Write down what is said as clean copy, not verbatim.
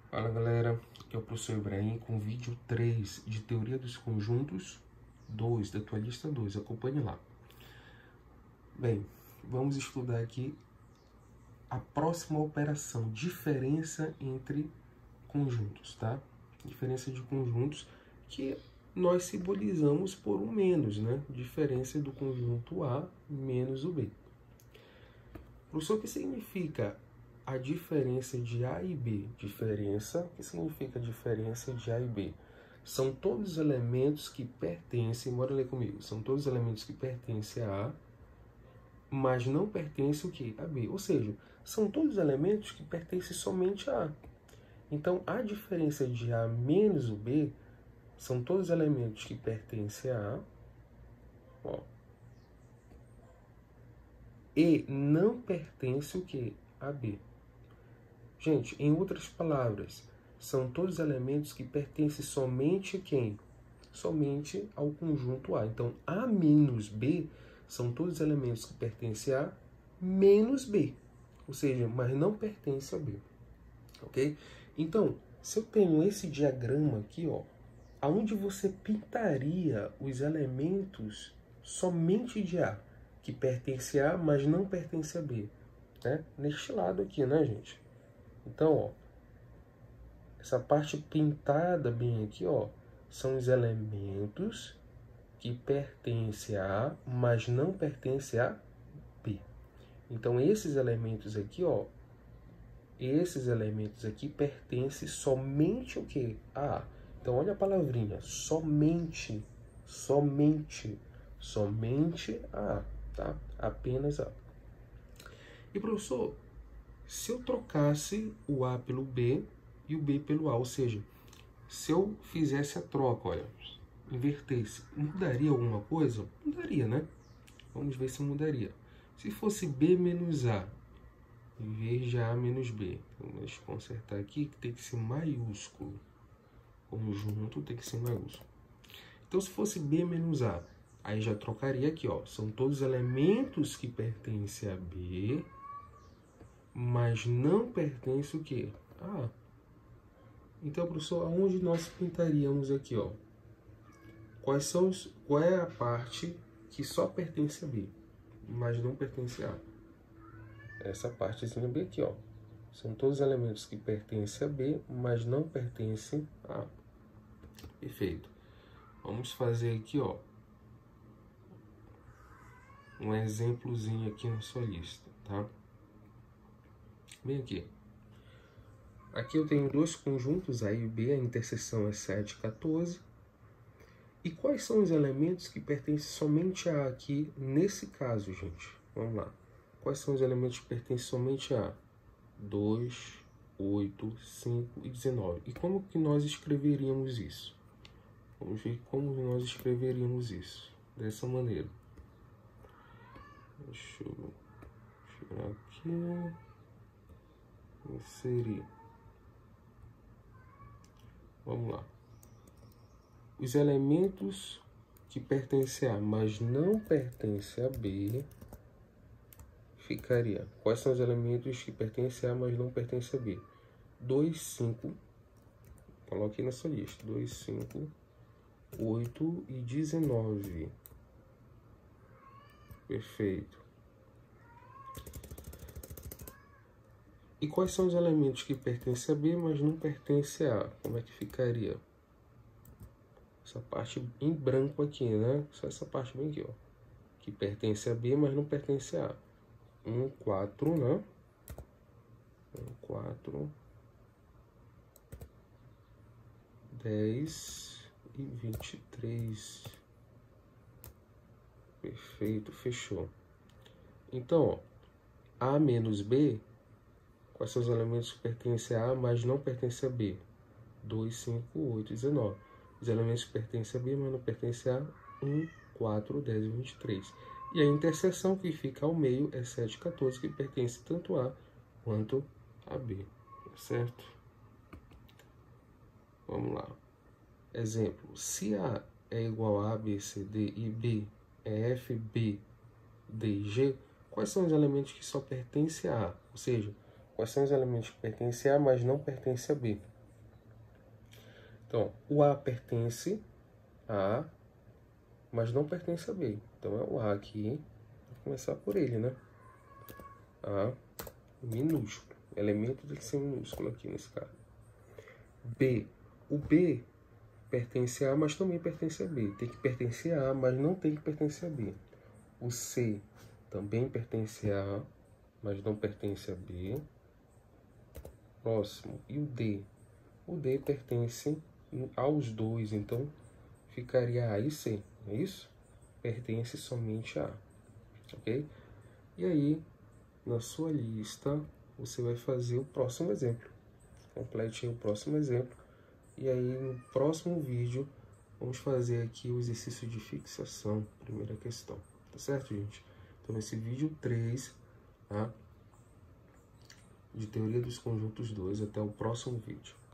Fala galera, aqui é o professor Ibrahim com vídeo 3 de Teoria dos Conjuntos 2, da tua lista 2, acompanhe lá. Bem, vamos estudar aqui a próxima operação, diferença entre conjuntos, tá? Diferença de conjuntos que nós simbolizamos por um menos, né? Diferença do conjunto A menos o B. Professor, o que significa a diferença de A e B? Diferença, o que significa diferença de A e B? São todos os elementos que pertencem, bora ler comigo, são todos os elementos que pertencem a A, mas não pertencem o quê? A B. Ou seja, são todos os elementos que pertencem somente a A. Então, a diferença de A menos o B são todos os elementos que pertencem a A, ó, e não pertence o quê? A B. Gente, em outras palavras, são todos os elementos que pertencem somente a quem? Somente ao conjunto A. Então, A menos B são todos os elementos que pertencem a menos B. Ou seja, mas não pertence a B. Ok? Então, se eu tenho esse diagrama aqui, ó, aonde você pintaria os elementos somente de A, que pertence a, mas não pertence a B, né? Neste lado aqui, né, gente? Então, ó, essa parte pintada bem aqui, ó, são os elementos que pertencem a A, mas não pertencem a B. Então, esses elementos aqui, ó, esses elementos aqui pertencem somente o quê? A A. Então, olha a palavrinha, somente, somente, somente a A, tá? Apenas A. E, professor, se eu trocasse o A pelo B e o B pelo A, ou seja, se eu fizesse a troca, olha, invertesse, mudaria alguma coisa? Mudaria, né? Vamos ver se mudaria. Se fosse B menos A, em vez de A menos B, então, deixa eu consertar aqui que tem que ser maiúsculo. Conjunto tem que ser maiúsculo. Então, se fosse B menos A, aí já trocaria aqui, ó. São todos elementos que pertencem a B, mas não pertence o quê? A. Então, professor, aonde nós pintaríamos aqui, ó? Qual é a parte que só pertence a B, mas não pertence a A? Essa partezinha B aqui, ó. São todos os elementos que pertencem a B, mas não pertencem a A. Perfeito. Vamos fazer aqui, ó, um exemplozinho aqui na sua lista, tá? Bem aqui. Aqui eu tenho dois conjuntos, A e B, a interseção é 7, 14. E quais são os elementos que pertencem somente a A aqui, nesse caso, gente? Vamos lá. Quais são os elementos que pertencem somente a A? 2, 8, 5 e 19. E como que nós escreveríamos isso? Vamos ver como nós escreveríamos isso. Dessa maneira. Deixa eu tirar aqui. Inserir. Vamos lá. Os elementos que pertencem a, mas não pertencem a B, ficaria. Quais são os elementos que pertencem a, mas não pertencem a B? 2, 5. Coloque na sua lista. 2, 5, 8 e 19. Perfeito. E quais são os elementos que pertencem a B, mas não pertencem a A? Como é que ficaria? Essa parte em branco aqui, né? Só essa parte bem aqui, ó. Que pertence a B, mas não pertence a A. 1, 4, né? 1, 4, 10 e 23. Perfeito, fechou. Então, ó, A menos B, quais são os elementos que pertencem a A, mas não pertencem a B? 2, 5, 8 e 19. Os elementos que pertencem a B, mas não pertencem a 1, 4, 10 e 23. E a interseção que fica ao meio é 7, 14, que pertence tanto a A quanto a B. Certo? Vamos lá. Exemplo. Se A é igual a B, C, D e B é F, B, D e G, quais são os elementos que só pertencem a A? Ou seja, quais são os elementos que pertencem a A, mas não pertencem a B? Então, o A pertence a, mas não pertence a B. Então, é o A aqui. Vou começar por ele, né? A minúsculo. Elemento tem que ser minúsculo aqui nesse caso. B. O B pertence a, mas também pertence a B. Tem que pertencer a, mas não tem que pertencer a B. O C também pertence a, mas não pertence a B. Próximo. E o D? O D pertence aos dois, então ficaria A e C, não é isso? Pertence somente a A, ok? E aí, na sua lista, você vai fazer o próximo exemplo. Complete aí o próximo exemplo. E aí, no próximo vídeo, vamos fazer aqui o exercício de fixação, primeira questão. Tá certo, gente? Então, nesse vídeo 3, tá? De teoria dos conjuntos 2. Até o próximo vídeo.